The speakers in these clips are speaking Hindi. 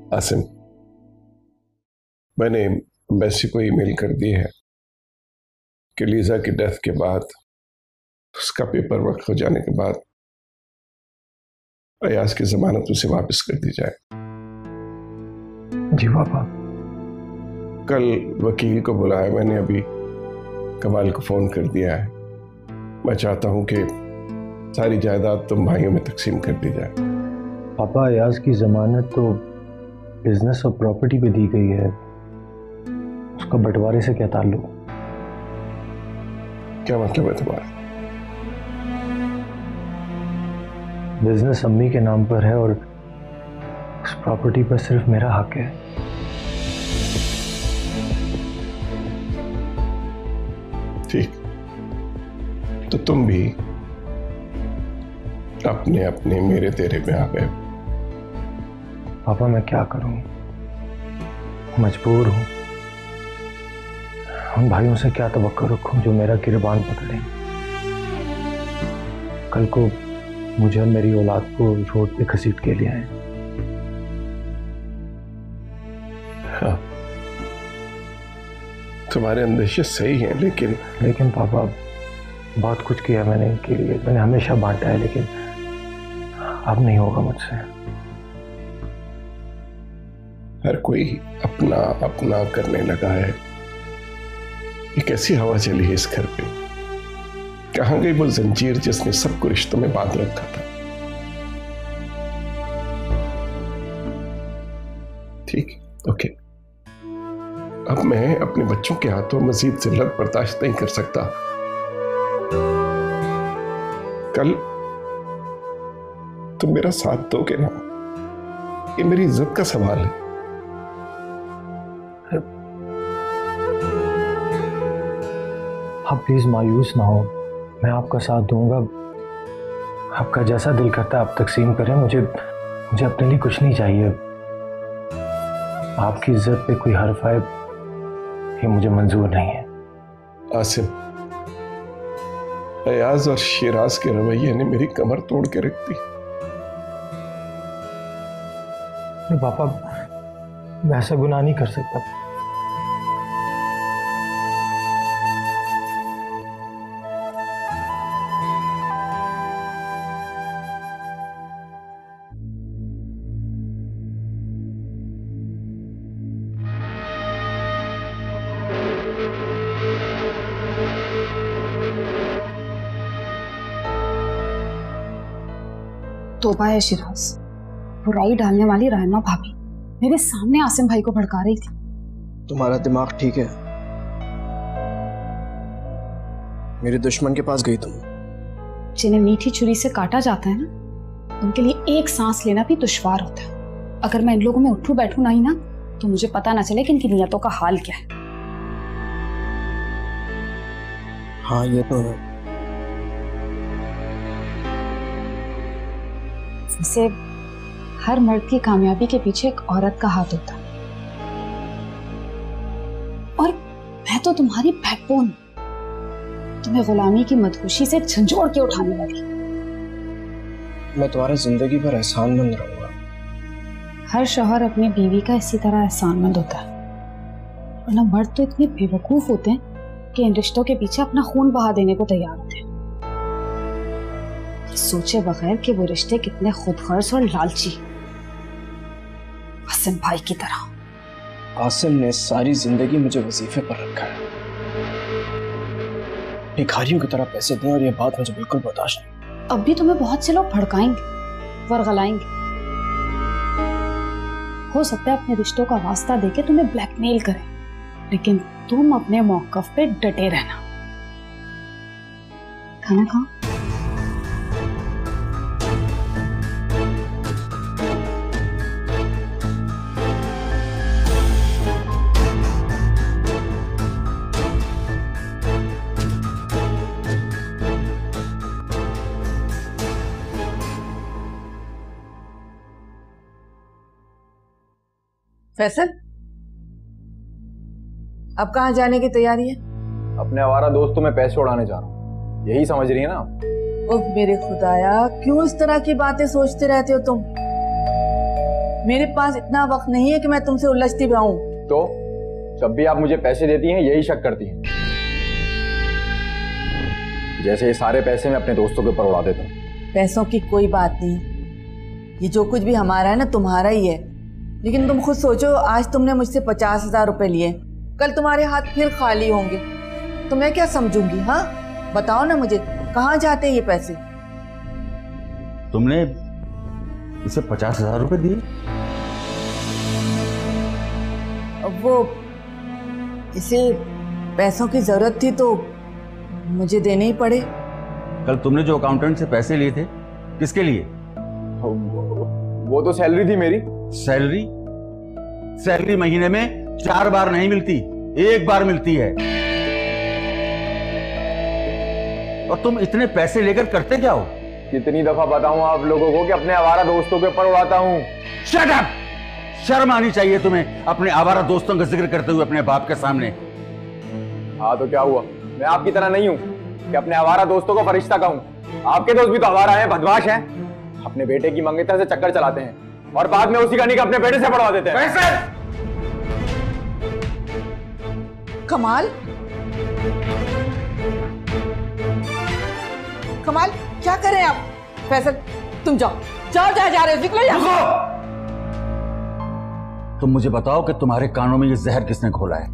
आसिम, मैंने एम्बेसी को ईमेल कर दी है कि लीजा की डेथ के बाद, उसका पेपर वर्क हो जाने के बाद अयाज की जमानत उसे वापस कर दी जाए। जी पापा। कल वकील को बुलाया मैंने, अभी कमाल को फोन कर दिया है। मैं चाहता हूं कि सारी जायदाद तुम भाइयों में तकसीम कर दी जाए। पापा, अयाज की जमानत तो बिजनेस और प्रॉपर्टी पे दी गई है, उसका बंटवारे से क्या ताल्लुक? क्या मतलब है तुम्हारा? बिजनेस अम्मी के नाम पर है और उस प्रॉपर्टी पर सिर्फ मेरा हक है। ठीक, तो तुम भी अपने अपने मेरे तेरे में आ गए। पापा मैं क्या करूं, मजबूर हूं। उन भाइयों से क्या तवक्को रखूं जो मेरा गिरबान पकड़े। कल को मुझे और मेरी औलाद को रोड पे घसीट के ले आए। हाँ, तुम्हारे अंदेशे सही हैं, लेकिन पापा, बहुत कुछ किया मैंने इनके लिए, मैंने हमेशा बांटा है, लेकिन अब नहीं होगा मुझसे। हर कोई अपना अपना करने लगा है। ये कैसी हवा चली है इस घर पे? कहां गई वो जंजीर जिसने सबको रिश्तों में बांध रखा था? ठीक, ओके। अब मैं अपने बच्चों के हाथों मजीद जिल्लत बर्दाश्त नहीं कर सकता। कल तुम मेरा साथ दोगे ना? ये मेरी इज्जत का सवाल है। आप प्लीज मायूस ना हो, मैं आपका साथ दूंगा। आपका जैसा दिल करता है आप तकसीम करें, मुझे अपने लिए कुछ नहीं चाहिए। आपकी इज्जत पे कोई हर्फ आए ये मुझे मंजूर नहीं है। आसिम, अयाज और शिराज के रवैये ने मेरी कमर तोड़ के रख दी। पापा मैं ऐसा गुनाह नहीं कर सकता। तौबा है शिराज, बुराई डालने वाली रहमा भाभी मेरे सामने आसिम भाई को भड़का रही थी। तुम्हारा दिमाग ठीक है? मेरे दुश्मन के पास गई तुम। जिन्हें मीठी छुरी से काटा जाता है ना, उनके लिए एक सांस लेना भी दुश्वार होता है। अगर मैं इन लोगों में उठूं बैठूं नहीं ना, तो मुझे पता ना चले कि इनकी नियतों का हाल क्या है। हाँ ये तो है। इसे हर मर्द की कामयाबी के पीछे एक औरत का हाथ होता है, और मैं तो तुम्हारी बैकबोन, तुम्हें गुलामी की मदहोशी से झंझोड़ के उठाने लगी। मैं तुम्हारा जिंदगी भर एहसानमंद रहूंगा। हर शौहर अपनी बीवी का इसी तरह एहसानमंद होता है, वरना मर्द तो इतने बेवकूफ होते हैं कि इन रिश्तों के पीछे अपना खून बहा देने को तैयार होते हैं, सोचे बगैर कि वो रिश्ते कितने खुदगर्ज और लालची। आसिम भाई की तरह। आसिम ने सारी जिंदगी मुझे वजीफे पर रखा है, भिखारियों की तरह पैसे दें, और ये बात मुझे बिल्कुल बर्दाश्त नहीं। अब भी तुम्हें बहुत से लोग भड़काएंगे, वर्गलाएंगे। हो सकता है अपने रिश्तों का वास्ता देके तुम्हें ब्लैकमेल करें, लेकिन तुम अपने मौकफ पे डटे रहना। खाना खाओ। फैसल, अब कहाँ जाने की तैयारी है? अपने आवारा दोस्तों में पैसे उड़ाने जा रहा हूँ, यही समझ रही है ना? ओह मेरे खुदाया, क्यों इस तरह की बातें सोचते रहते हो तुम? मेरे पास इतना वक्त नहीं है कि मैं तुमसे उलझती रहूं। तो जब भी आप मुझे पैसे देती हैं यही शक करती हैं, जैसे ये सारे पैसे मैं अपने दोस्तों के ऊपर उड़ा देता हूँ। पैसों की कोई बात नहीं, ये जो कुछ भी हमारा है ना तुम्हारा ही है। लेकिन तुम खुद सोचो, आज तुमने मुझसे 50,000 रुपए लिए, कल तुम्हारे हाथ फिर खाली होंगे तो मैं क्या समझूंगी? हाँ बताओ ना मुझे, कहाँ जाते हैं ये पैसे? तुमने इसे 50,000 रुपए दिए? वो इसे पैसों की जरूरत थी तो मुझे देने ही पड़े। कल तुमने जो अकाउंटेंट से पैसे लिए थे किसके लिए? वो तो सैलरी थी मेरी। सैलरी? सैलरी महीने में 4 बार नहीं मिलती, 1 बार मिलती है। और तुम इतने पैसे लेकर करते क्या हो? कितनी दफा बताऊं आप लोगों को कि अपने आवारा दोस्तों के ऊपर उड़ाता हूं। Shut up! शर्म आनी चाहिए तुम्हें अपने आवारा दोस्तों का जिक्र करते हुए अपने बाप के सामने। हाँ तो क्या हुआ, मैं आपकी तरह नहीं हूं कि अपने आवारा दोस्तों को फरिश्ता कहूं। आपके दोस्त भी तो आवारा हैं, बदमाश हैं, अपने बेटे की मंगेतर से चक्कर चलाते हैं और बाद में उसी का निकाह अपने बेटे से पढ़वा देते हैं। पैसे! कमाल, कमाल क्या कर रहे हैं आप? फैसल तुम जाओ जाओ, जहाँ जा रहे हो निकलो यहाँ से। तुम मुझे बताओ कि तुम्हारे कानों में ये जहर किसने घोला है?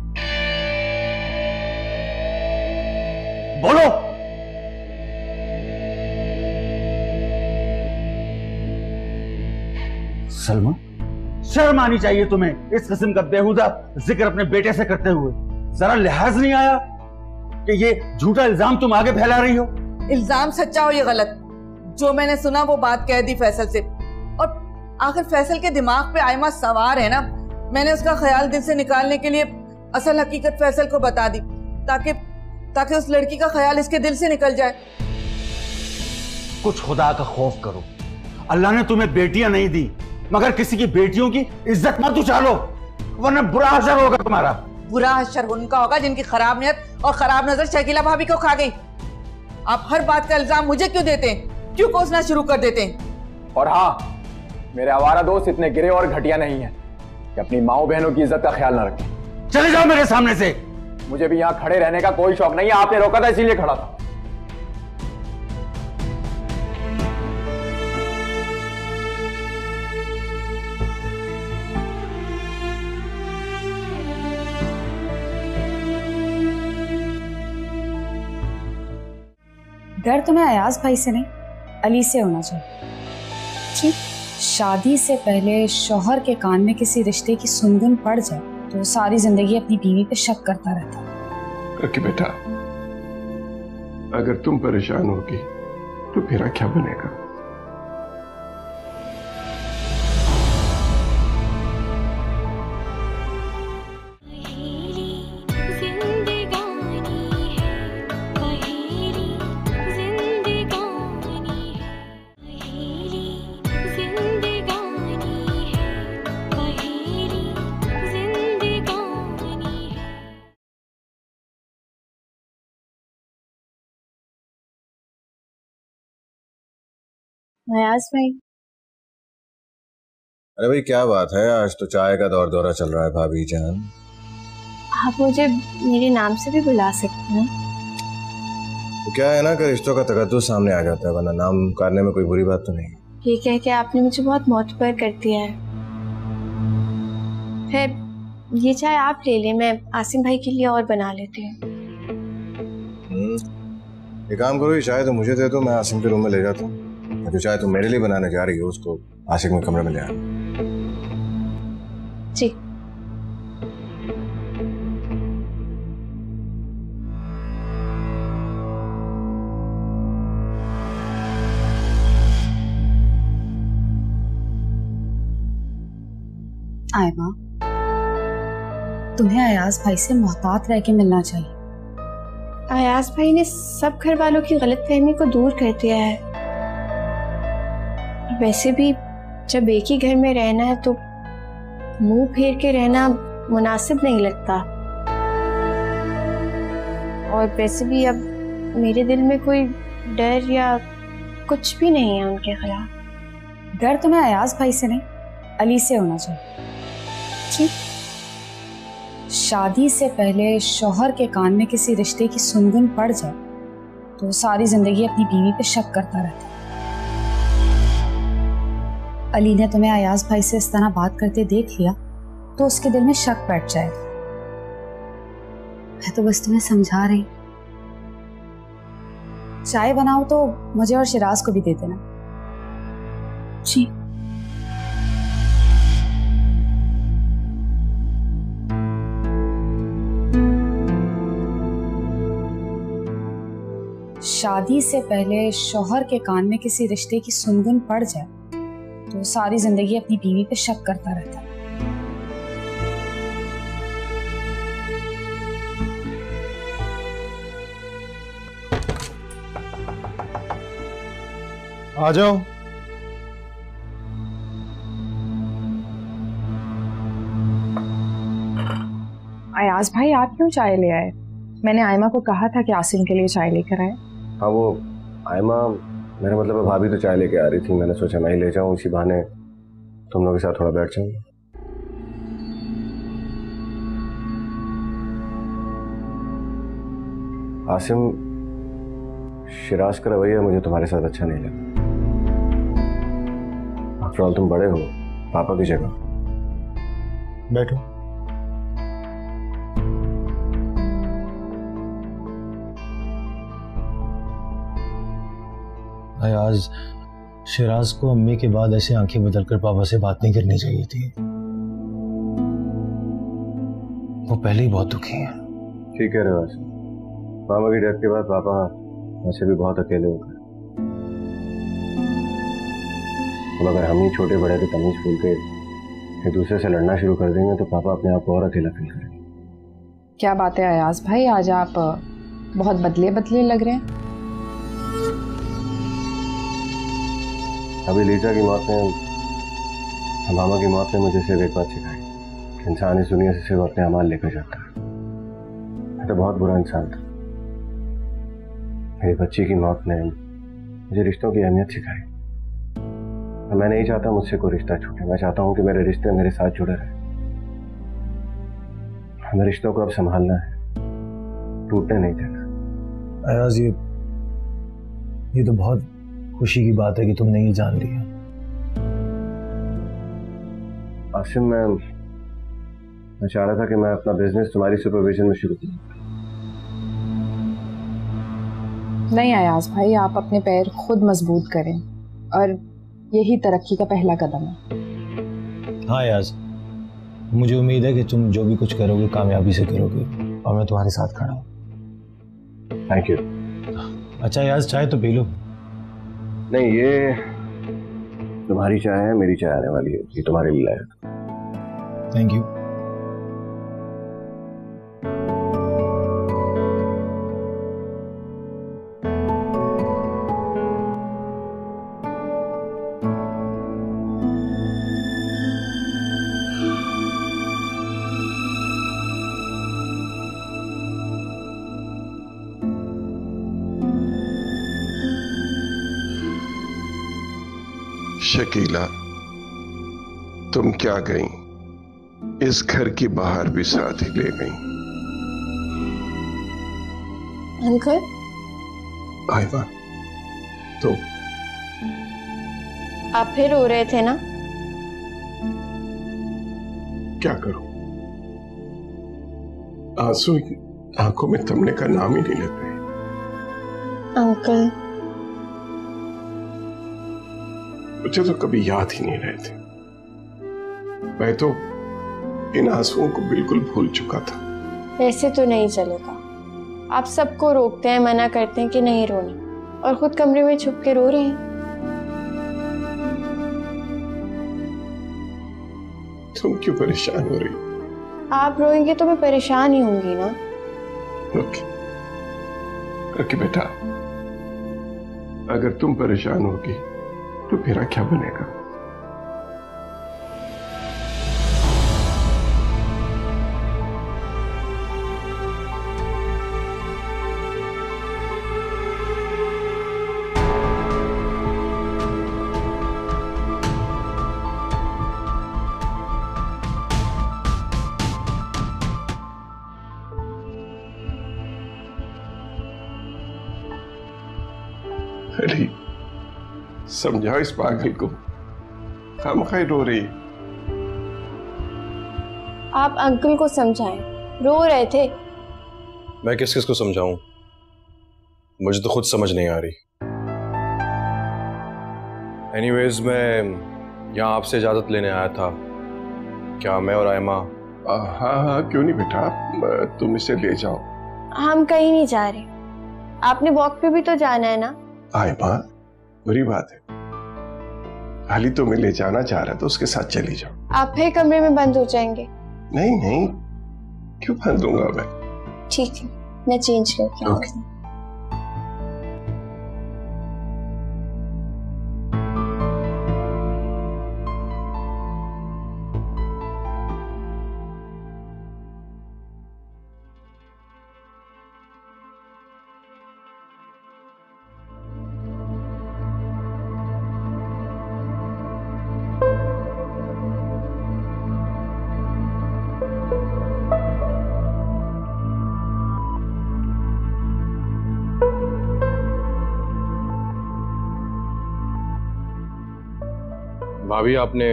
बोलो। सलमा, शर्म आनी चाहिए तुम्हें इस किस्म का बेहुदा जिक्र अपने बेटे से करते हुए। जरा लिहाज नहीं आया कि ये झूठा इल्जाम तुम आगे फैला रही हो? इल्जाम सच्चा हो या गलत, जो मैंने सुना वो बात कह दी फैसल से। और आखिर फैसल के दिमाग पे आयमा सवार है ना, मैंने उसका ख्याल दिल से निकालने के लिए असल हकीकत फैसल को बता दी ताकि उस लड़की का ख्याल इसके दिल से निकल जाए। कुछ खुदा का खौफ करो। अल्लाह ने तुम्हें बेटियां नहीं दी, मगर किसी की बेटियों की इज्जत मत उछालो, वरना बुरा असर होगा तुम्हारा। बुरा असर उनका होगा जिनकी खराब नियत और खराब नजर शकीला भाभी को खा गई। आप हर बात का इल्जाम मुझे क्यों देते हैं? क्यों कोसना शुरू कर देते हैं? और हाँ, मेरे आवारा दोस्त इतने गिरे और घटिया नहीं है कि अपनी माओ बहनों की इज्जत का ख्याल न रखें। चले जाओ मेरे सामने से। मुझे भी यहाँ खड़े रहने का कोई शौक नहीं है, आपने रोका था इसीलिए खड़ा था। डर तुम्हें अयाज भाई से नहीं, अली से होना चाहिए। ठीक, शादी से पहले शौहर के कान में किसी रिश्ते की सुनगुन पड़ जाए तो सारी जिंदगी अपनी बीवी पे शक करता रहता है। करके बेटा, अगर तुम परेशान होगी तो मेरा क्या बनेगा? अयाज भाई। अरे भाई क्या बात है, आज तो चाय का दौर दौरा चल रहा है भाभी जान। आप मुझे मेरे नाम से भी बुला सकते हैं। तो क्या है ना कि रिश्तों का तकद्दुस सामने आ जाता है, वरना नाम करने में कोई बुरी बात तो नहीं। ये कह के आपने मुझे बहुत मोतबर कर दिया है। फिर ये चाय आप ले लें, मैं आसिम भाई के लिए और बना लेती हूँ। एक काम करो, ये चाय तो मुझे दे दो, मैं आसिम के रूम में ले जाता हूँ। जो चाय तुम मेरे लिए बनाने जा रही हो उसको आशिक में कमरे में ले आना। जी। आयमा, तुम्हें अयाज भाई से मोहतात रह के मिलना चाहिए। अयाज भाई ने सब घर वालों की गलतफहमी को दूर कर दिया है। वैसे भी जब एक ही घर में रहना है तो मुंह फेर के रहना मुनासिब नहीं लगता। और वैसे भी अब मेरे दिल में कोई डर या कुछ भी नहीं है उनके खिलाफ। डर तुम्हें अयाज भाई से नहीं, अली से होना चाहिए। ठीक, शादी से पहले शौहर के कान में किसी रिश्ते की सुनगुन पड़ जाए तो सारी जिंदगी अपनी बीवी पे शक करता रहता है। अली ने तुम्हें अयाज भाई से इस तरह बात करते देख लिया तो उसके दिल में शक बैठ जाएगा। मैं तो बस तुम्हें समझा रही। चाय बनाओ तो मुझे और शिराज को भी दे देना। जी। शादी से पहले शौहर के कान में किसी रिश्ते की सुनगुन पड़ जाए तो सारी जिंदगी अपनी बीवी पे शक करता रहता है। आ जाओ। अयाज भाई, आप क्यों चाय ले आए? मैंने आयमा को कहा था कि आसिम के लिए चाय लेकर आए। हाँ, वो आयमा, मेरा मतलब है भाभी तो चाय लेके आ रही थी, मैंने सोचा मैं ही ले जाऊं, इसी बहाने तुम लोगों के साथ थोड़ा बैठ जाऊं। आसिम, शिराज का रवैया मुझे तुम्हारे साथ अच्छा नहीं लगा। आफ्टर ऑल तुम बड़े हो, पापा की जगह। बैठो। आज शिराज को अम्मी के बाद ऐसे आंखें बदलकर पापा से बात नहीं करनी चाहिए थी। वो पहले ही बहुत दुखी हैं। ठीक है रिवाज, मामा की डेथ के बाद पापा वैसे भी बहुत अकेले हो गए। अब अगर हम ही छोटे बड़े के तमीज भूल के एक दूसरे से लड़ना शुरू कर देंगे तो पापा अपने आप को और अकेला फील करेंगे। क्या बात है अयाज भाई, आज आप बहुत बदले बदले लग रहे हैं। अभी लीजा की मौत ने, मामा की मौत ने मुझे सिर्फ एक बात सिखाई कि इंसान इस दुनिया से सिर्फ अपने अमाल लेकर जाता है। मैं तो बहुत बुरा इंसान था। मेरी बच्ची की मौत ने मुझे रिश्तों की अहमियत सिखाई। मैं नहीं चाहता मुझसे कोई रिश्ता छूटे। मैं चाहता हूं कि मेरे रिश्ते मेरे साथ जुड़े रहे। हमें रिश्तों को अब संभालना है, टूटने नहीं देना। अयाज, ये तो बहुत खुशी की बात है कि तुमने ये जान लिया। आसिम, मैं चाह रहा था कि मैं अपना बिजनेस तुम्हारी सुपरविजन में शुरू करूं। नहीं अयाज भाई, आप अपने पैर खुद मजबूत करें और यही तरक्की का पहला कदम है। हाँ अयाज, मुझे उम्मीद है कि तुम जो भी कुछ करोगे कामयाबी से करोगे और मैं तुम्हारे साथ खड़ा हूँ। Thank you. अच्छा अयाज, चाय तो पी लो। नहीं, ये तुम्हारी चाय है, मेरी चाय आने वाली है, ये तुम्हारे लिए लाया। Thank you. शकीला, तुम क्या गई, इस घर की बाहर भी साथ ही ले गई। अंकल, आयमा, तो आप फिर रो रहे थे ना? क्या करूं, आंसू आंखों में थमने का नाम ही नहीं ले रहे। अंकल, मुझे तो कभी याद ही नहीं रहे थे। मैं तो इन आंसुओं को बिल्कुल भूल चुका था। ऐसे तो नहीं चलेगा। आप सबको रोकते हैं, मना करते हैं कि नहीं रोना, और खुद कमरे में छुप के रो रहे हैं। तुम क्यों परेशान हो रही? आप रोएंगे तो मैं परेशान ही होंगी ना। ओके बेटा, अगर तुम परेशान होगी तो मेरा क्या बनेगा? अली, समझाओ इस पागल को, खामखा रो रही है। आप अंकल को समझाएं, रो रहे थे। मैं किस किस को समझाऊं, मुझे तो खुद समझ नहीं आ रही। एनीवेज, मैं यहाँ आपसे इजाजत लेने आया था। क्या मैं और आयमा? हाँ हाँ, क्यों नहीं बेटा, तुम इसे ले जाओ। हम कहीं नहीं जा रहे, आपने वॉक पे भी तो जाना है ना। आयमा, बुरी बात है, अली तुम्हें ले जाना चाह रहा तो उसके साथ चली जाओ। आप फिर कमरे में बंद हो जाएंगे। नहीं नहीं, क्यों बंद दूंगा मैं। ठीक है, मैं चेंज करके आऊंगी। भाभी, आपने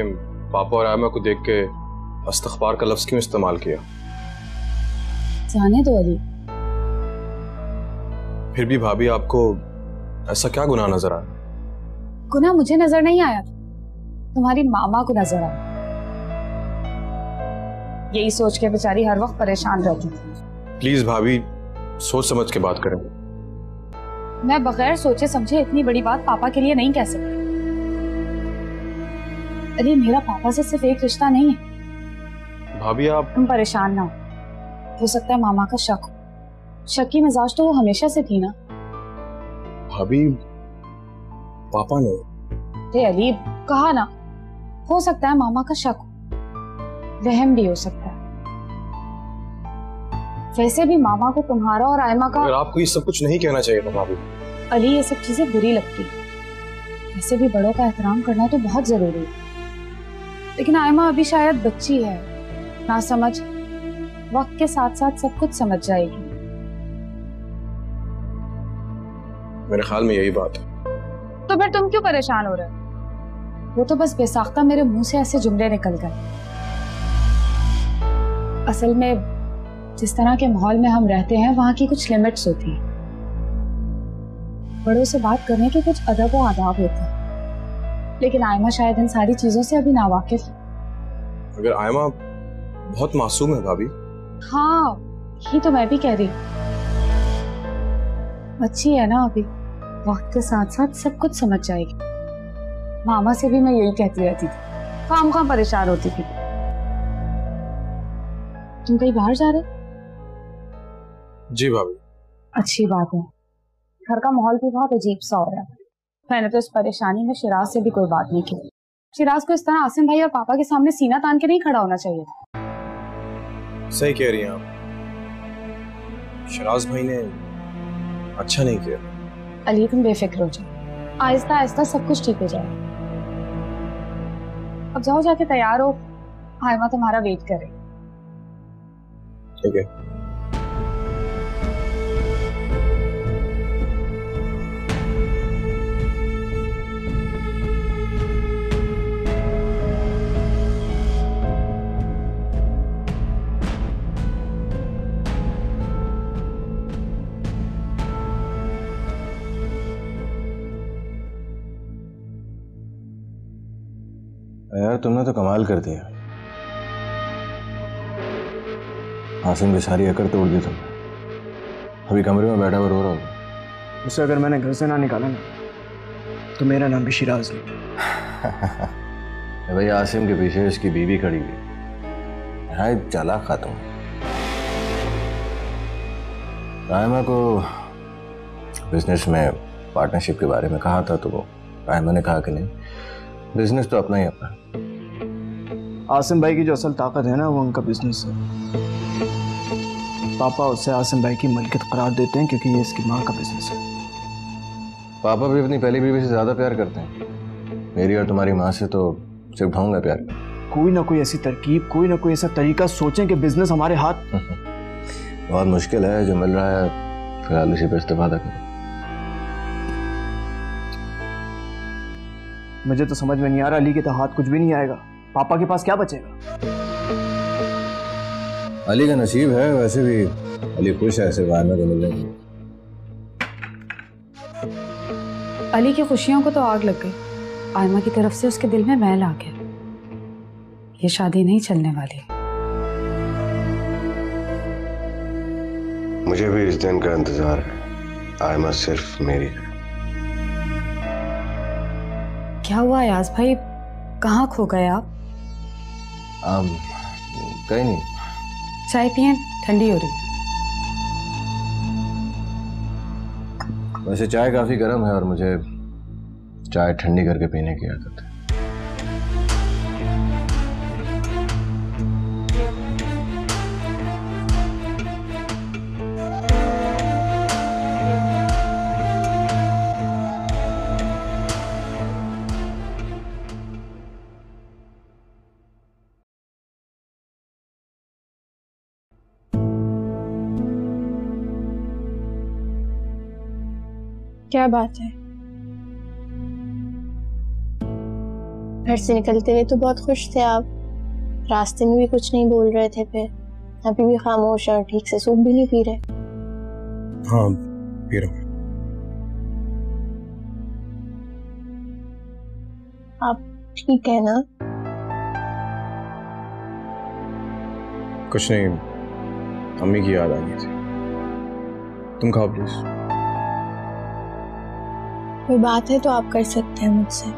पापा और आयमा को देख के इस्तग़फ़ार का लफ्ज़ क्यों इस्तेमाल किया? जाने दो अली। फिर भी भाभी, आपको ऐसा क्या गुनाह नजर आया? गुनाह मुझे नजर नहीं आया, तुम्हारी मामा को नजर आया। यही सोच के बेचारी हर वक्त परेशान रहती थी। प्लीज भाभी, सोच समझ के बात करें। मैं बगैर सोचे समझे इतनी बड़ी बात पापा के लिए नहीं कह सकती। अरे मेरा पापा से सिर्फ एक रिश्ता नहीं है। भाभी, आप तुम परेशान ना हो सकता है मामा का शक हो। शक की मिजाज तो वो हमेशा से थी ना। भाभी, पापा ने। अरे अली, कहा ना, हो सकता है मामा का शक हो, वहम भी हो सकता है। वैसे भी मामा को तुम्हारा और आयमा का। अगर आपको ये सब कुछ नहीं कहना चाहिए था भाभी। अली, ये सब चीजें बुरी लगती है। वैसे भी बड़ों का एहतराम करना तो बहुत जरूरी है, लेकिन आयमा अभी शायद बच्ची है, ना समझ। वक्त के साथ साथ सब कुछ समझ जाएगी। मेरे ख्याल में यही बात है। तो फिर तुम क्यों परेशान हो रहे हो? वो तो बस बेसाख्ता मेरे मुंह से ऐसे जुमले निकल गए। असल में जिस तरह के माहौल में हम रहते हैं वहां की कुछ लिमिट्स होती हैं। बड़ों से बात करने के कुछ अदब और आदाब होते हैं, लेकिन आयमा शायद इन सारी चीजों से अभी नावाकिफ है। अगर आयमा बहुत मासूम है भाभी। हाँ, यही तो मैं भी कह रही हूँ। अच्छी है ना अभी, वक्त के साथ साथ सब कुछ समझ जाएगी। मामा से भी मैं यही कहती रहती थी, काम परेशान होती थी। तुम कहीं बाहर जा रहे? जी भाभी। अच्छी बात है। घर का माहौल भी बहुत अजीब सा हो रहा है। मैंने तो इस परेशानी में शिराज से भी कोई बात नहीं की। शिराज को इस तरह आसिम भाई और पापा के सामने सीना तान के नहीं खड़ा होना चाहिए। सही कह रही हैं आप, शिराज भाई ने अच्छा नहीं किया। अली, तुम बेफिक्र हो जाओ, आहिस्ता आहिस्ता सब कुछ ठीक हो जाएगा। अब जाओ, जाके तैयार हो, आयमा तुम्हारा वेट करे। ठीक है। यार, तुमने तो कमाल कर दिया। आसिम की सारी अकड़ तोड़ दी तुमने। अभी कमरे में बैठा हुआ रो रहा हूँ। उसे अगर मैंने घर से ना निकाला ना तो मेरा नाम भी शिराज नहीं। भाई, आसिम के पीछे इसकी बीवी खड़ी हुई है, चालाक खातून। आयमा को बिजनेस में पार्टनरशिप के बारे में कहा था तो वो आयमा ने कहा कि नहीं, बिजनेस तो अपना ही अपना। आसिम भाई की जो असल ताकत है ना, वो उनका बिजनेस है। पापा उसे आसिम भाई की मलकियत करार देते हैं क्योंकि ये इसकी माँ का बिजनेस है। पापा भी अपनी पहली बीवी से ज्यादा प्यार करते हैं। मेरी और तुम्हारी माँ से तो सिर्फ ढोंगा प्यार। कोई ना कोई ऐसी तरकीब, कोई ना कोई ऐसा तरीका सोचें कि बिजनेस हमारे हाथ। बहुत मुश्किल है, जो मिल रहा है फिलहाल इसी पे इस्तेफादा करो। मुझे तो समझ में नहीं आ रहा, अली के तो हाथ कुछ भी नहीं आएगा, पापा के पास क्या बचेगा? अली का नसीब है, वैसे भी अली खुश है ऐसे बाहर में तो मिलने की। अली की खुशियों को तो आग लग गई। आयमा की तरफ से उसके दिल में मैल आ गया। ये शादी नहीं चलने वाली। मुझे भी इस दिन का इंतजार है। आयमा सिर्फ मेरी है। क्या हुआ अयाज भाई, कहाँ खो गए आप? कहीं नहीं। चाय पिए, ठंडी हो रही है। वैसे चाय काफी गर्म है और मुझे चाय ठंडी करके पीने की आदत है। क्या बात है? घर से निकलते हुए तो बहुत खुश थे आप, रास्ते में भी कुछ नहीं बोल रहे थे, फिर अभी भी खामोश और ठीक से सूप भी नहीं पी रहे। हाँ पी रहा हूँ। आप ठीक है ना? कुछ नहीं, अम्मी की याद आ गई थी। तुम खाओ प्लीज। कोई बात है तो आप कर सकते हैं मुझसे।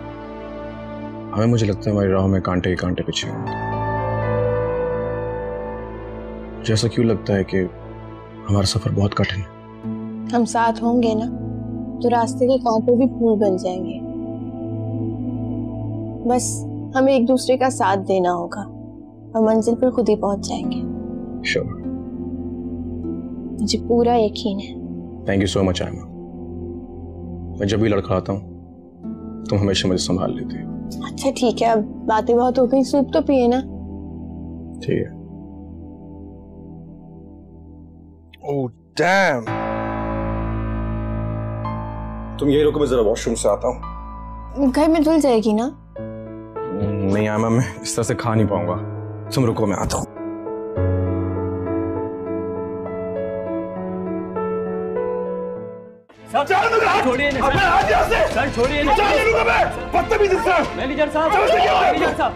हमें मुझे लगता है हमारी राह में कांटे ही कांटे पीछे होंगे। जैसा क्यों लगता है कि हमारा सफर बहुत कठिन है। हम साथ होंगे ना तो रास्ते के कांटे भी फूल बन जाएंगे। बस हमें एक दूसरे का साथ देना होगा और मंजिल पर खुद ही पहुंच जाएंगे। श्योर। मुझे पूरा यकीन है। Thank you so much Aima. मैं जब भी लड़का आता हूँ तुम हमेशा मुझे संभाल लेती हो। अच्छा ठीक है, अब बातें बहुत हो गई, सूप तो पिए ना। ठीक है। Oh damn. तुम यही रुको, मैं जरा वॉशरूम से आता हूँ। घर में धुल जाएगी ना? नहीं आयमा, मैं इस तरह से खा नहीं पाऊंगा। तुम रुको, मैं आता हूँ। छोड़िए सर, छोड़िए बदतमीज इंसान। मैनेजर साहब, मैनेजर साहब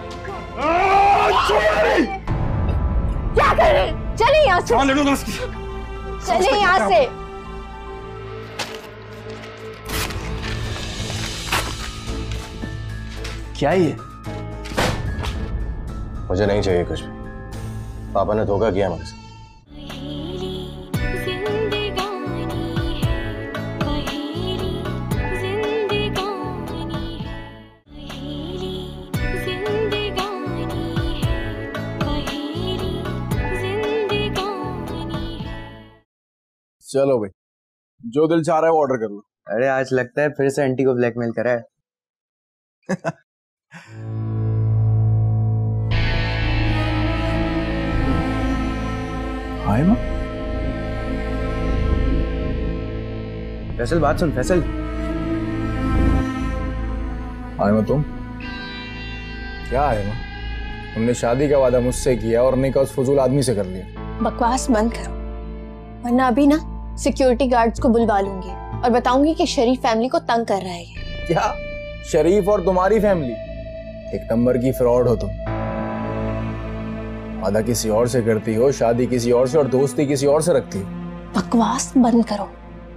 क्या कर रहे हैं? चलिए यहाँ से, चलिए यहाँ से। क्या ये? मुझे नहीं चाहिए कुछ भी। पापा ने धोखा किया मुझसे। चलो भाई, जो दिल चाह रहा है वो ऑर्डर कर लो। अरे आज लगता है फिर से आंटी को ब्लैकमेल करा है। हाय माँ। फैसल बात सुन, फैसल। हाय माँ, तुम क्या है माँ? तुमने शादी का वादा मुझसे किया और निकाह उस फजूल आदमी से कर लिया। बकवास बंद करो, वरना अभी ना सिक्योरिटी गार्ड्स को बुलवा लूंगी और बताऊंगी कि शरीफ फैमिली को तंग कर रहा है ये। क्या शरीफ और तुम्हारी फैमिली? एक नंबर की फ्रॉड हो तुम। वादा किसी और से करती हो, शादी किसी और से और दोस्ती किसी और से रखती हो। बकवास बंद करो,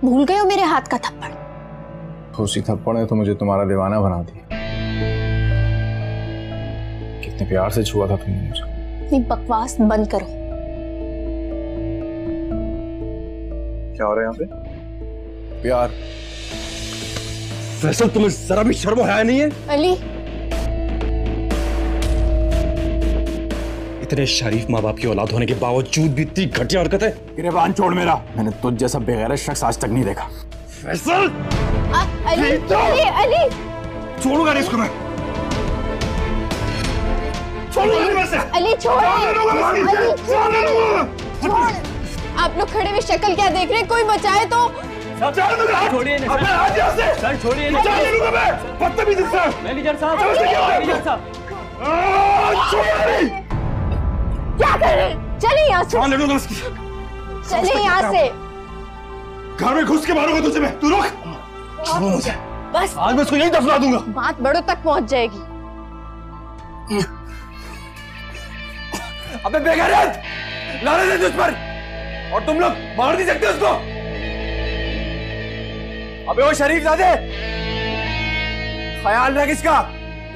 भूल गए हो मेरे हाथ का थप्पड़? उसी थप्पड़ ने तो मुझे तुम्हारा दीवाना बना दिया। कितने प्यार से छुआ था तुमने मुझे। इतनी बकवास बंद करो। क्या हो रहा है यहाँ पे? प्यार। फैसल, तुम्हें जरा भी शर्म हया नहीं है? अली, इतने शरीफ माँ बाप की औलाद होने के बावजूद भी इतनी घटिया हरकत है। गिरेबान छोड़ मेरा। मैंने तुझ जैसा बेगैरत शख्स आज तक नहीं देखा। फैसल! अली, अली, अली! छोड़ूंगा नहीं इसको मैं। छोड़ूंगा नहीं वैसे। अली छोड़। अली छोड़। आप लोग खड़े हुए शक्ल क्या देख रहे हैं? कोई बचाए तो। जाने दूंगा। छोड़िए ना अबे आज यहाँ से। सर छोड़िए ना। जाने दूंगा मैं। बदतमीज इंसान। मैनेजर साहब, मैनेजर साहब। क्या कर रहे हैं? चलिए यहाँ से। जाने दूंगा इसकी। चलिए यहाँ से। घर में घुस के मारूंगा तुझे मैं। तू रुक। छोड़ो मुझे। बस आज मैं इसको यहीं दफना दूंगा। बात बड़ों तक पहुंच जाएगी। अबे बेगैरत, लानत है तुझ पर। और तुम लोग मार नहीं सकते उसको। अबे वो शरीफजादे, ख्याल रख इसका,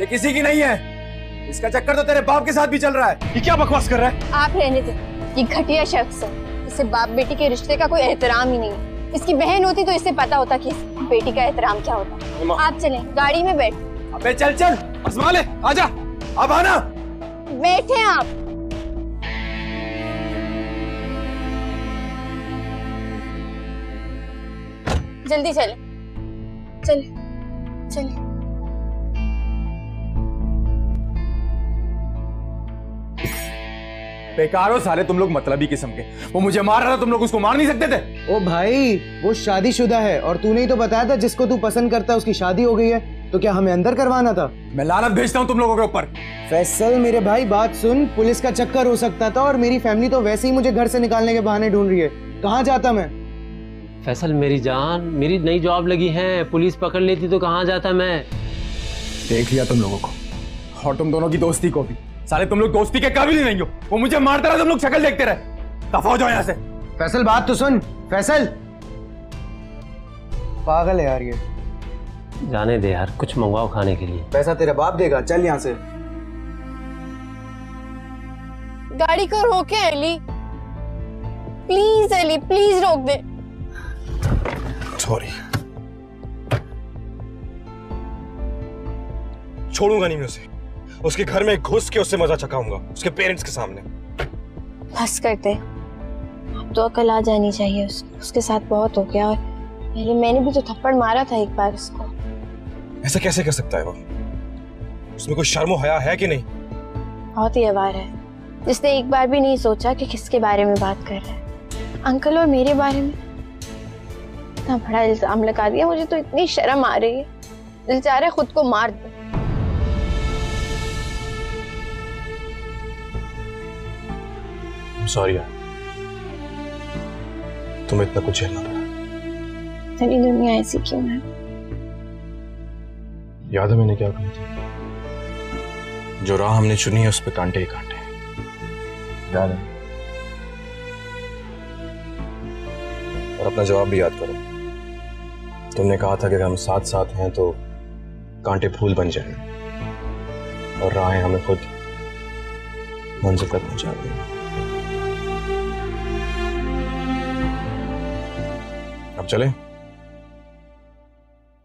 ये किसी की नहीं है। इसका चक्कर तो तेरे बाप के साथ भी चल रहा है। ये क्या बकवास कर रहा है? आप रहने दे, ये घटिया शख्स है। इसे बाप बेटी के रिश्ते का कोई एहतराम ही नहीं है। इसकी बहन होती तो इसे पता होता कि बेटी का एहतराम क्या होता। आप चलें, गाड़ी में बैठ। अबे चल चल, आजमा ले, आजा, अब आना। बैठे आप। जल्दी चले, चले, चले। बेकार हो साले तुम लोग, मतलबी किस्म के। वो मुझे मार रहा था, तुम लोग उसको मार नहीं सकते थे। ओ भाई, वो शादीशुदा है और तूने ही तो बताया था जिसको तू पसंद करता है उसकी शादी हो गई है, तो क्या हमें अंदर करवाना था? मैं लानत भेजता हूँ तुम लोगों के ऊपर। फैसल मेरे भाई बात सुन, पुलिस का चक्कर हो सकता था और मेरी फैमिली तो वैसे ही मुझे घर से निकालने के बहाने ढूंढ रही है। कहाँ जाता मैं? फैसल मेरी जान, मेरी नई जॉब लगी है, पुलिस पकड़ लेती तो कहाँ जाता मैं। देख लिया तुम लोगों को, और तुम दोनों की दोस्ती को भी। साले तुम लोग दोस्ती के काबिल ही नहीं हो। वो मुझे मारता रहा, तुम लोग शक्ल देखते रहे। दफा हो जाओ यहाँ से। फैसल बात तो सुन। फैसल पागल है यार ये। जाने दे यार, कुछ मंगवाओ खाने के लिए। पैसा तेरा बाप देगा, चल यहाँ से। गाड़ी को रोके अली, प्लीज अली, प्लीज रोक दे। सॉरी, छोड़ूंगा नहीं मैं उसे। उसके घर में घुस के उससे मजा चखाऊंगा, उसके पेरेंट्स के सामने। बस करते, अब तो अकल आ जानी चाहिए उसको। उसके साथ बहुत हो गया, और पहले मैंने भी तो थप्पड़ मारा था एक बार उसको। ऐसा कैसे कर सकता है वो? उसमें कोई शर्म हया है कि नहीं? बहुत ही अवार है, जिसने एक बार भी नहीं सोचा कि किसके बारे में बात कर रहा है। अंकल और मेरे बारे में इतना बड़ा इल्जाम लगा दिया। मुझे तो इतनी शर्म आ रही है, दिल चाह रहा है खुद को मार दूं। सॉरी यार, तुम्हें इतना कुछ झेलना पड़ा। तेरी दुनिया ऐसी क्यों है? याद है मैंने क्या कही थी? जो राह हमने चुनी है उस पे कांटे ही कांटे हैं। याद है? और अपना जवाब भी याद करो। तुमने कहा था कि अगर हम साथ साथ हैं तो कांटे फूल बन जाएंगे और राहें हमें खुद मंजिल तक पहुंचा देंगी। अब चले?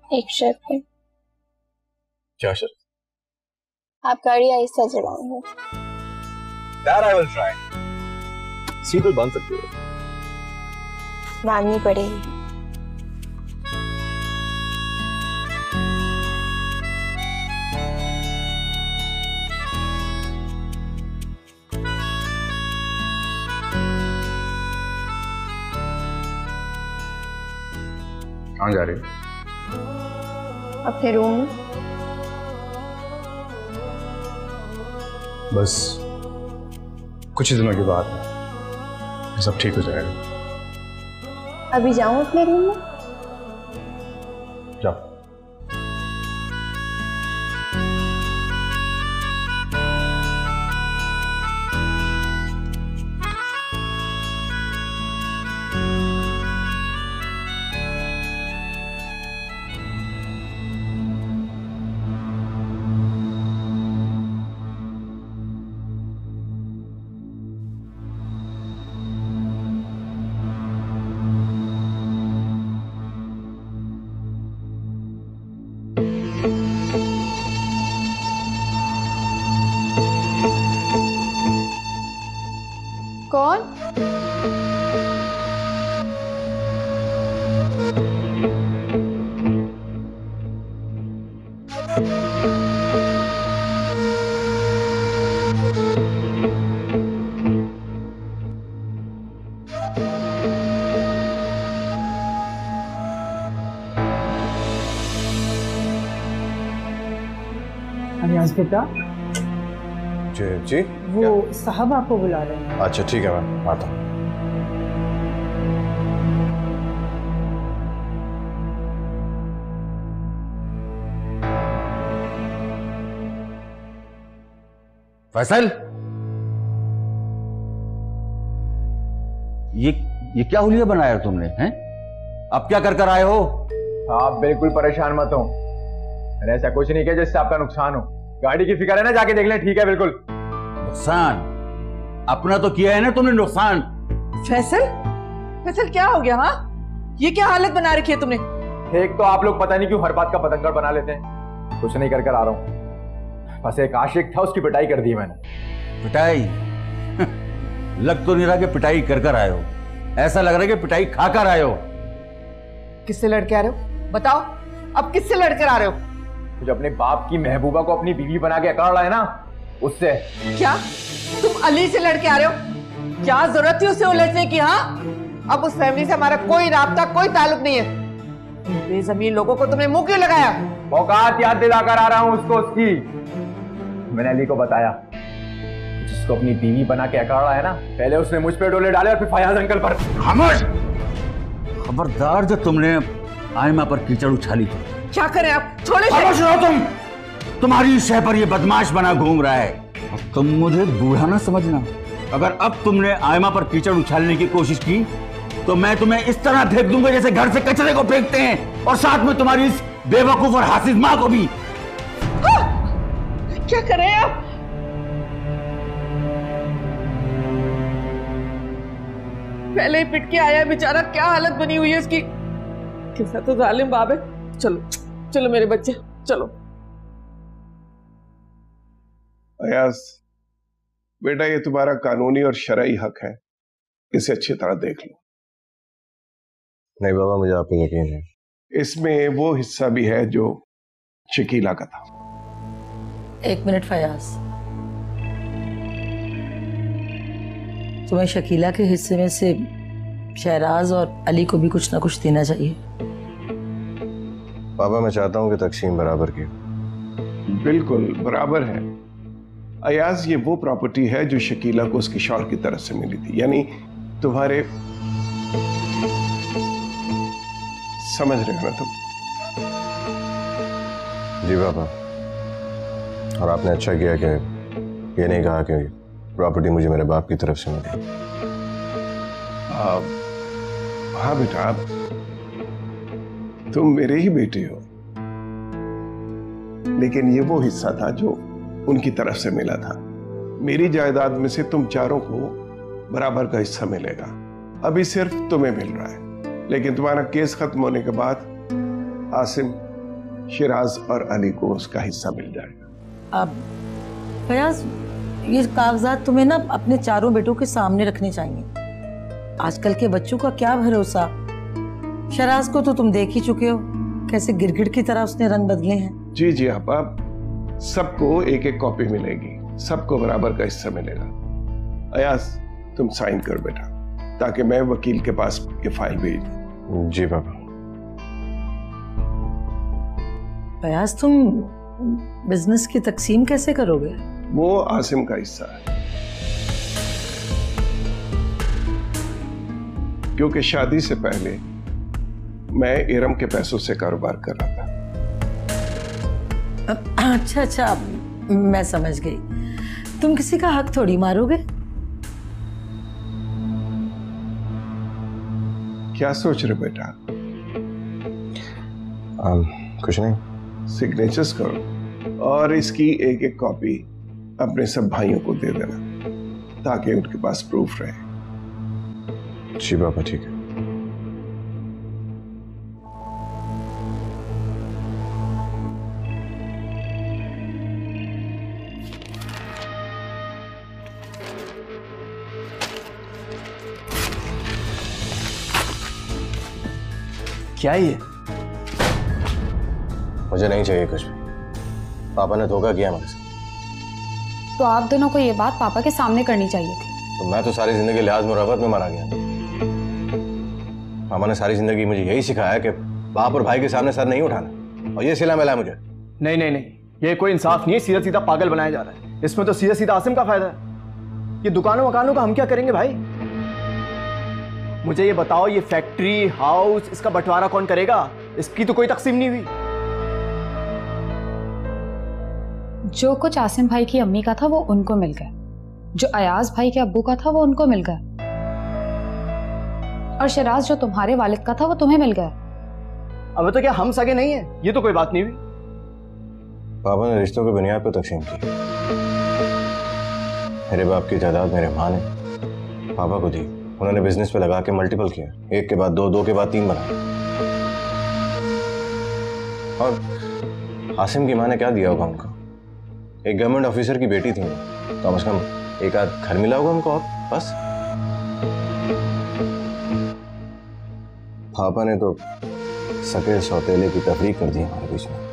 एक शर्त पे। क्या शर्त? आप गाड़ी आहिस्ता चलाएंगे। That I will try. Seat तो बांध सकते हो। बांधनी पड़ेगी। कहाँ जा रहे हो? अपने रूम में। बस कुछ ही दिनों की बात है, सब ठीक हो जाएगा। अभी जाऊं अपने रूम में? जाओ। कौन? बेटा, जी जी, वो साहब आपको बुला रहे हैं। अच्छा ठीक है, मैं आता हूँ। फैसल, ये क्या हुलिया बनाया तुमने, हैं? अब क्या कर कर आए हो? आप बिल्कुल परेशान मत हो, मैंने ऐसा कुछ नहीं किया जिससे आपका नुकसान हो। गाड़ी की फिक्र है ना, जाके देख लें। ठीक है, बिल्कुल। नुकसान अपना तो किया है ना तुमने, नुकसान। फैसल, फैसल क्या हो गया? हाँ, ये क्या हालत बना रखी है तुमने? एक तो आप लोग पता नहीं क्यों हर बात का पतंगड़ बना लेते हैं। कुछ नहीं कर कर आ रहा हूँ, बस एक आशिक था, उसकी पिटाई कर दी मैंने। पिटाई? लग तो नहीं रहा कि पिटाई कर कर आए हो, ऐसा लग रहा है कि पिटाई खा कर आए हो। किससे लड़के आ रहे हो? बताओ, अब किससे लड़कर आ रहे हो? जो अपने बाप की महबूबा को अपनी बीवी बना के अकड़ रहा है ना, उससे। क्या तुम अली से लड़के आ रहे हो? क्या जरूरत थी उसे उलझने की? हाँ, अब उस फैमिली से हमारा कोई राब्ता, कोई ताल्लुक नहीं है। बेज़मीन लोगों को तुमने मुंह क्यों लगाया? औकात याद दिलाकर आ रहा हूं उसको उसकी। मैंने अली को बताया, जिसको अपनी बीवी बना के अकड़ रहा है ना, पहले उसने मुझ पे डोले डाले और फिर फयाज अंकल पर। खामोश! खबरदार जो तुमने आयमा पर कीचड़ उछाली थी। क्या करें आप? छोड़े। खामोश रहो तुम। तुम्हारी शह पर ये बदमाश बना घूम रहा है। अब तुम मुझे बूढ़ा ना समझना। अगर अब तुमने आयमा पर कीचड़ उछालने की कोशिश की तो मैं तुम्हें इस तरह फेंक दूंगा जैसे घर से कचरे को फेंकते हैं, और साथ में तुम्हारी इस बेवकूफ और हासिद मां को भी। क्या करें आप? पहले ही पिट के आया बेचारा, क्या हालत बनी हुई है इसकी। कैसा तो जालिम बाप है। चलो चलो मेरे बच्चे, चलो। अयाज बेटा, ये तुम्हारा कानूनी और शरई हक है, इसे अच्छी तरह देख लो। नहीं बाबा, मुझे आप पे यकीन है। इसमें वो हिस्सा भी है जो शकीला का था। एक मिनट फयाज, तुम्हें शकीला के हिस्से में से शहराज और अली को भी कुछ ना कुछ देना चाहिए। पापा, मैं चाहता हूं कि तकसीम बराबर की। बिल्कुल बराबर है अयाज। ये वो प्रॉपर्टी है जो शकीला को उसके शौहर की तरफ से मिली थी, यानी तुम्हारे, समझ रहे हो ना तुम? जी पापा, और आपने अच्छा किया कि ये नहीं कहा कि प्रॉपर्टी मुझे मेरे बाप की तरफ से मिली। हाँ बेटा, तुम मेरे ही बेटे हो, लेकिन ये वो हिस्सा था जो उनकी तरफ से मिला था। मेरी जायदाद में से तुम चारों को बराबर का हिस्सा मिलेगा। अभी सिर्फ तुम्हें मिल रहा है, लेकिन तुम्हारा केस खत्म होने के बाद आसिम, शिराज और अली को उसका हिस्सा मिल जाएगा। अब फयाज, ये कागजात तुम्हें ना अपने चारों बेटों के सामने रखने चाहिए। आजकल के बच्चों का क्या भरोसा। शराज को तो तुम देख ही चुके हो, कैसे गिरगिट की तरह उसने रंग बदले हैं। जी जी आप सबको एक एक कॉपी मिलेगी, सबको बराबर का हिस्सा मिलेगा। अयाज, तुम साइन कर बेटा, ताकि मैं वकील के पास ये फाइल भेज दूं। जी पापा। फयाज, तुम बिजनेस की तकसीम कैसे करोगे? वो आसिम का हिस्सा है, क्योंकि शादी से पहले मैं इरम के पैसों से कारोबार कर रहा था। अच्छा अच्छा, मैं समझ गई। तुम किसी का हक थोड़ी मारोगे। क्या सोच रहे बेटा? कुछ नहीं। सिग्नेचर्स करो और इसकी एक एक कॉपी अपने सब भाइयों को दे देना, ताकि उनके पास प्रूफ रहे। जी पापा, ठीक है। क्या ये? मुझे नहीं चाहिए कुछ भी। पापा ने धोखा किया मुझसे। तो आप दोनों को ये बात पापा के सामने करनी चाहिए थी। तो मैं तो सारी जिंदगी लिहाज मुरावत में मारा गया। मामा ने सारी जिंदगी मुझे यही सिखाया कि बाप और भाई के सामने सर नहीं उठाना, और ये सिला मिला मुझे। नहीं नहीं नहीं, ये कोई इंसाफ नहीं है, सीधा सीधा पागल बनाया जा रहा है। इसमें तो सीधा सीधा आसिम का फायदा है। ये दुकानों मकानों का हम क्या करेंगे भाई? मुझे ये बताओ, ये फैक्ट्री हाउस इसका बंटवारा कौन करेगा? इसकी तो कोई तकसीम नहीं हुई। जो कुछ आसिम भाई की अम्मी का था वो उनको मिल गया, जो अयाज भाई के अब्बू का था वो उनको मिल गया, और शराज जो तुम्हारे वालिद का था वो तुम्हें मिल गया। अब तो क्या हम सगे नहीं है? ये तो कोई बात नहीं हुई। पापा ने रिश्तों की बुनियाद पर तकसीम की। मेरे बाप की जायदाद मेरे माँ ने पापा को दी, उन्होंने बिजनेस पे लगा के मल्टीपल किया, एक के बाद दो, दो के बाद तीन बनाया। और आसिम की माँ ने क्या दिया होगा उनको? एक गवर्नमेंट ऑफिसर की बेटी थी, कम से कम एक आध घर मिला होगा उनको, और बस। पापा ने तो सके सौतेले की तफरीक कर दी हमारे बीच में।